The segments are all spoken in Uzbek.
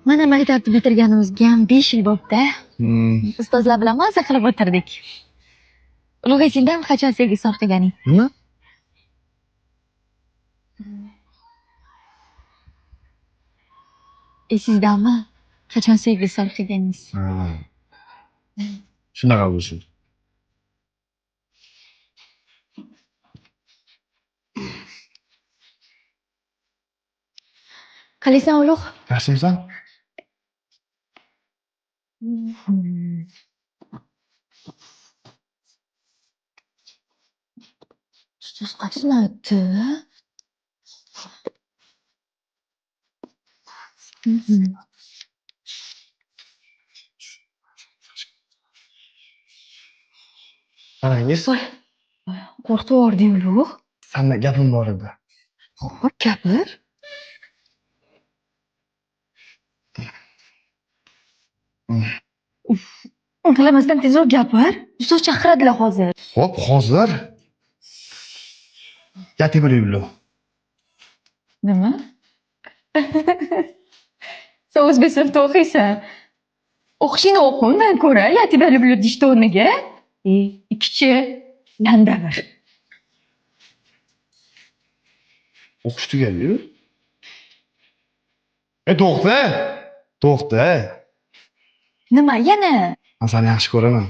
Mana maktabni bitirganimizga ham 5 yil bo'ldi-da. Ustozlar bilan maza qilib o'tirdik. Ulug'bek, sendan qachon sevgi sof deganing? Nima? Esingizdanmi? Qachon sevgi sof deganingiz? Shunaqa bo'lsin. Qalaysan, Ulug'? Yaxshimisan? Ustoz qachon o'tdi? Qarangiz, Qo'rqitib yubording, Ulug'. senda gapim bor edi. Xo'p, gapir. O'nglamasdan tezroq gapir. Ustoz chaqiradilar hozir. Xo'p, hozir. Yatib o'laylik. Nima? Sen o'zbek sinfda o'qiysan. O'qishingni o'qi, undan ko'ra yatib olib deyishdi o'rniga. Ikkichi yanda bir. O'qish tugadi-yu. To'xta. To'xta. Nima yana? Men seni yaxshi ko'raman.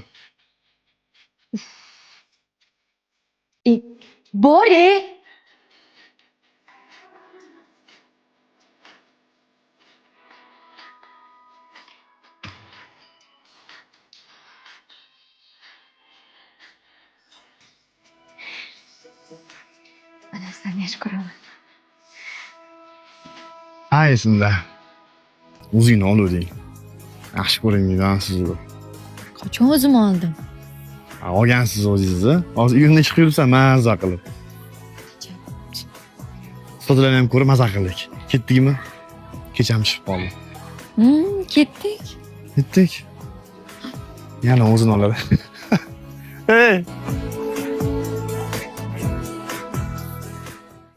Bor-e. Mana seni yaxshi ko'raman. Ha, esimda. O'zingni oluvding. Yaxshi ko'ringdan sizni. Qachon o'zim oldim? Olgansiz o'zingizni. Hozir uyimda chiqib yuribsan maza qilib. Ustozlarni ham ko'rib maza qildik. Ketdikmi? Kecham chiqib qoldi. Ketdik. Ketdik. Yana o'zini oladi. Hey!